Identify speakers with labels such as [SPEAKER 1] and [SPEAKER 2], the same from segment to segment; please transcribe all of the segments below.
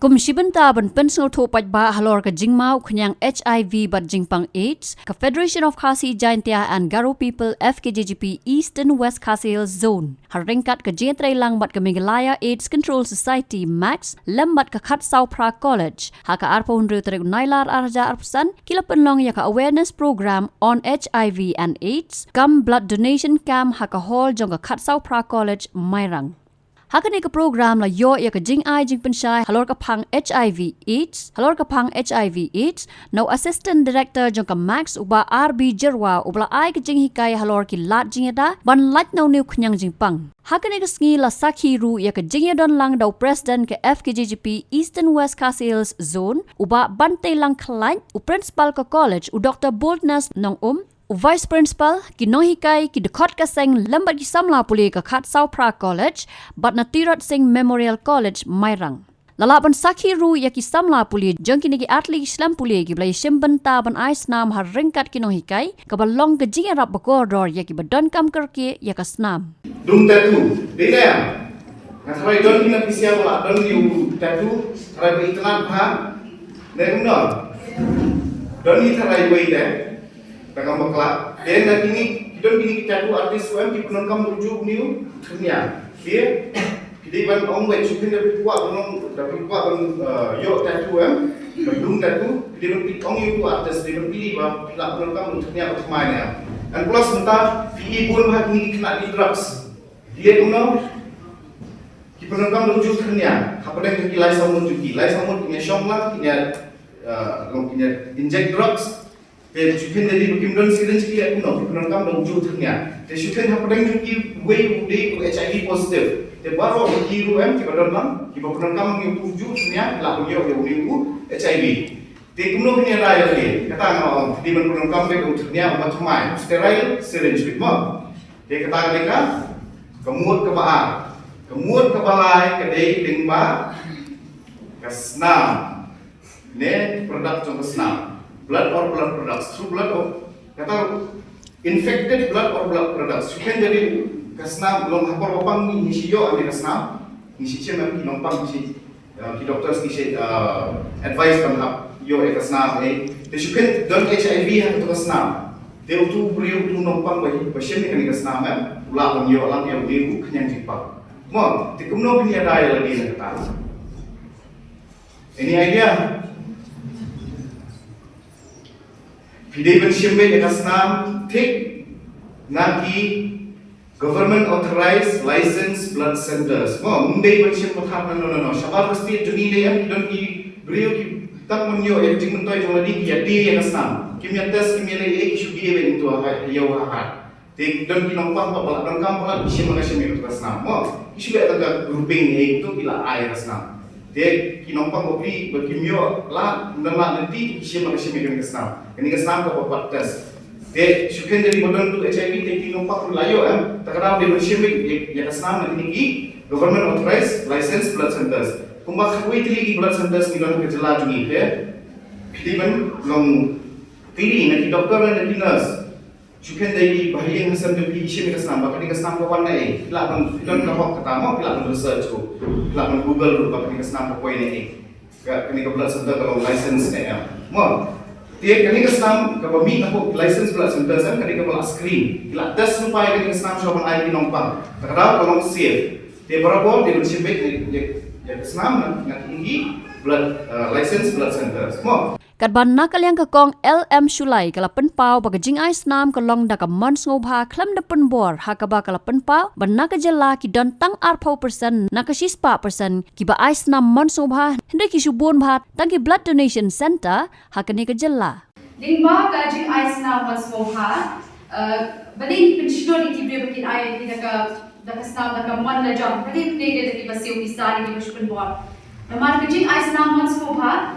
[SPEAKER 1] Kum shibenta ban pensel tho pajba halor ka jingmau khnyang HIV bat jingpang AIDS ka Federation of Khasi Jaintia and Garo People FKJGP East and West Khasi Hills Zone haringkat ka jentrai lang bat ka Meghalaya AIDS Control Society Max lambat ka khat sau pra college haka arpo hundru terek nailar arja arpsan kila penlong ya ka awareness program on HIV and AIDS kam blood donation camp haka hall jong ka khat sau pra college mairang Hakani ka program la yo ya ka jing ai jing penshai halor ka phang HIV AIDS no assistant director jong ka Max uba RB Kyrwoh ubla ai ka jing hikai halor ki lat jing da ban lat no new khnyang jing pang Hakani ka sngi la sakhi ru ya ka jing don lang dau president ka FKJGP East and West Khasi Hills Zone uba bante lang khlain u principal ka college u Dr Boldness nong Vice Principal kinohikai ki dekhot ka seng lambat ki samla puli ka khat sau pra college but na Tirat Singh Memorial College Mairang lalaban sakhi ru ya ki samla puli jong kini ki atli Islam puli ki blai simbenta ban ai snam har ringkat kinohikai ka balong ka jing rap bakodor ya ki badon kam kerke ya ka snam
[SPEAKER 2] dum tatu deka ngathai don kina pisia wala don yu tatu rabi itlan pha ne no don ni tharai wei de Takam bakla, dia nak kini kita kita tu artis UM kita nongkam rujuk new dunia. Dia ban ong wei sukin dapat kuat yo tatu bedung tatu dia ban ong you artis dia ban pilih bah nongkam dunia utama dan plus mentah PE pun bah kini kena di drugs. Dia kita nongkam rujuk dunia. Apa yang kita lain sama kini syong lah kini inject drugs. They shouldn't really become done seriously at no, people don't come to Juthania. They shouldn't have to give way to HIV positive. They borrow the Kyrwoh, Kiba, Kiba come to Juthania, Lapuyo, HIV. They come over near Riley, Katanga, even come back to Juthania, but to mine, sterile syringe with mom. They Katanga, Kamut Kaba, Kamut Kabalai, Kaday, Tingba, Snam, ne product of the snam. Blood or blood products, through blood or kata infected blood or blood products. You can jadi kasna belum hapor opang ni siyo ane kasna, ni siya memang kinompang si doktor si advice pang yo kasna eh. Tapi kan don HIV hak tu kasna. Dia tu beriu tu nompang bagi pasien ni kan kasna mem. Ulah pang yo lang yang beriu kenyang jipak. Mo, tikumno punya daya lagi nak kata. Ini idea. Pidai pensiambai dekat senam, take naki government authorized licensed blood centers. Mo, mundai pensiam pothat no. Sabar pasti juni dia don ki beriu ki tak menyo yang jing mentoi jong ladi ki ade dekat senam. Kimia tes kimia le ek isu dia ben tu yo hakat. Take don ki nompang pa balak don kam balak isim makasih dekat senam. Mo, isu le tak grouping ek tu bila ai dekat senam. Dia kinompang kopi berkimio lah nanti isim makasih dekat senam. Ini kesenam ke bapak tes. Dia sukan dari badan tu HIV dia kinompang layo tak dia bersimbik ya kesenam nanti ni government authorized licensed blood centers. Kumbak kui tili blood centers ni kan Jylla jungi dia. Jadi kan long tili nanti doktor nanti nurse. Sukan dari bahagian hasil dari isim kesenam bakal kesenam ke warna Bila kan kahok ketama bila kan research ko. Bila kan Google dulu bakal kesenam ke poin Kini ke blood center kalau license Mo dia kini kesenam kalau meet aku license blood center kan kini kalau screen bila tes supaya kini kesenam sopan air di nompang terkadang kalau safe dia berapa dia bersibuk ya kesenam nak tinggi blood license blood center mo
[SPEAKER 1] Katba nakal yang kakong LM Shullai kala penpau baga jing ai snam kalong da ka mons ngobha klam da penbor hakaba kala penpau ban naka Jylla ki don tang arpau persen naka sispa persen ki ba ai snam mons ngobha hinde ki subon bhat tang ki blood donation center hakani ka Jylla
[SPEAKER 3] Lingba ka jing ai snam mons ngobha bali pensido ni ki bre bakin ai ni da ka snam da ka mon la jam bali ne de ki ba siu ki sari ki ba penbor namar ka jing ai snam mons ngobha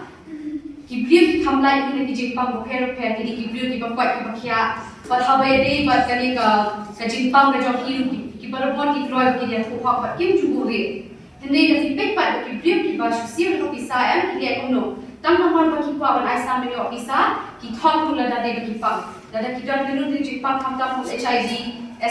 [SPEAKER 3] Kibriu ki kamlai ini ki jingpang bukher kini kibriu ki bakwat ki bakhya but habai dei but kani ka jingpang ka jok hiru ki barapon ki kroy ki dia ko hak kim jugure tende da fi pek pat kibriu ki ba shusi ro ki sa ki dia kono tam nomor ba ki pa ban ai sa me ki sa ki thot tu la da de ki pa da ki don dinu di jingpang kam tam HIV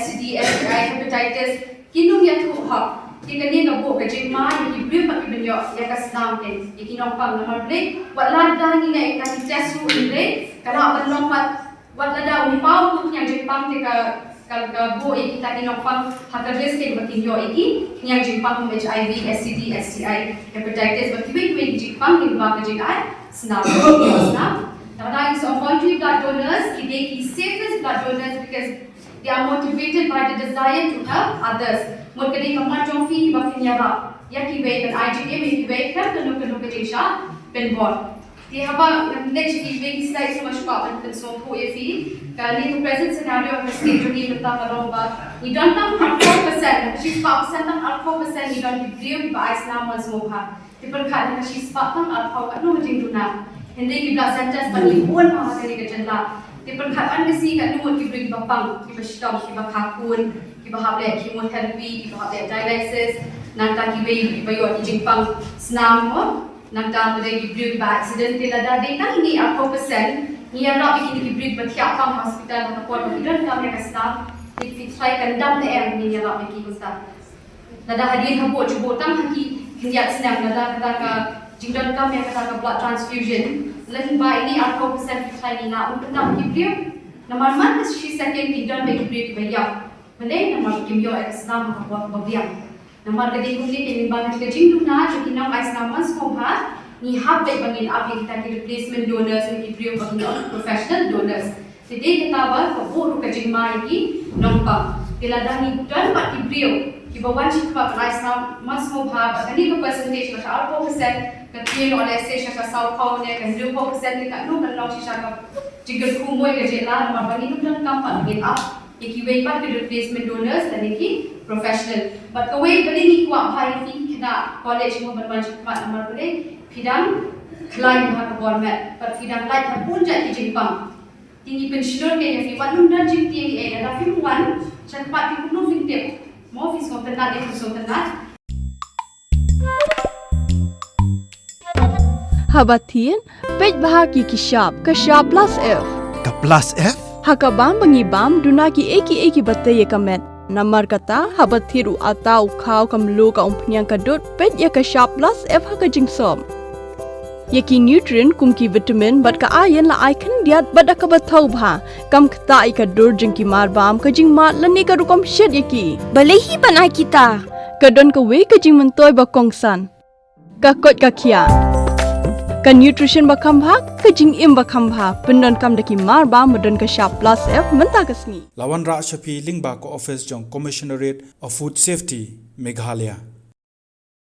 [SPEAKER 3] STD STI hepatitis kinu ya tu hak Jika ni gabung kerja mai, yang beri pakai benda yang kesenam kan, yang kita nampak nama break, buat lada ni nak ikan test tu break, kalau abang lompat buat lada umpau tu yang Jepang teka kalau gabung yang kita ni nampak harga risk yang bertinjau ini, yang Jepang HIV, STD, STI, hepatitis, bertiba-tiba Jepang ni buat kerja senam, senam. Now, so voluntary blood donors, they are safest blood donors because they are motivated by the desire to help others. Mereka ni kamar jomfi kiba finyara. Ya kibai dan IGA me kibai kan kanu kejesha penbor. Dia haba next kibai slide semua syukur dan semua punya fi. Kali tu present scenario of state ni kita berlomba. Ni dan tam 4%, she's 4% tam 4% ni dan diberi ba Islam mazmuha. Diperkat dengan she's 4% tam 4% kan macam Duna. Hindi kita sentence panipuan pa kali ke Jylla. Diperkataan kasi kat lumut kibri bapang, kiba Shillong, kiba kakun, kiba hable chemotherapy, kiba hable dialysis, nanta kiba yo Jepang snam mo, nanta mudai kibri kiba accident tilada dei nang ini 4%, ni ara bikin kibri batia pang hospital na kapor kidan kami ka snam, fit try kandam na ni ara bikin kusta. Nada hadir habo jubotang haki hindiat snam nada kata ka jingdan kami kata ka blood transfusion. Lain ba ini 4% kita ni nak untuk nak kibri, nama mana si second tinggal bagi kibri bayar, mana nama kibri eksam apa bagian, nama kedai kulit ini bangun kecing Duna, jadi nama eksam mas kompa, ni hab baik bangin api kita di replacement donors dan kibri bangin professional donors. Jadi kita bawa kabur kecing mai ini nampak, bila dah ni dan buat kibri, kibawan sih buat eksam mas kompa, ini ke percentage macam 4%. Katian oleh saya syaka saupau ni kan 20% dekat nu kan langsung syaka jika kumoi ke Jylla nama bagi tu dan kampan get up iki way part ke replacement donors dan iki professional but the way beli ni kuat hai fi kena college mo bermanfaat nama boleh pidang klaim ha ke format but pidang lain ha pun jadi Jepang tinggi pensiun ke yang fi wan dan jipti ada fi wan cepat di kuno fi tip mo fi so tenat di so tenat
[SPEAKER 4] Habatin, pej bahagi kishap, kashap plus F.
[SPEAKER 5] Ka plus F?
[SPEAKER 4] Hakabam bangibam duna ki eki batai ye kamet. Namar kata habathiru atau khau kamlu ka umpnyang kadut pej ye kashap plus F haka jingsom. Yeki nutrient kum ki vitamin bat ka iron la icon diat bat ka bathau bha kam khta i ka dur jing ki mar bam ka jing mat lani ka rukom shed yeki.
[SPEAKER 6] Balehi banai kita.
[SPEAKER 4] Kadon ka we ka jing mentoy ba kongsan. Ka kot ka kia. Ka nutrition bakam bha ka jing im bakam bha pendon kam daki mar ba modon ka sharp plus F menta kasni
[SPEAKER 5] Lawan Ra Shafi Lingba ko office jong Commissionerate of Food Safety Meghalaya.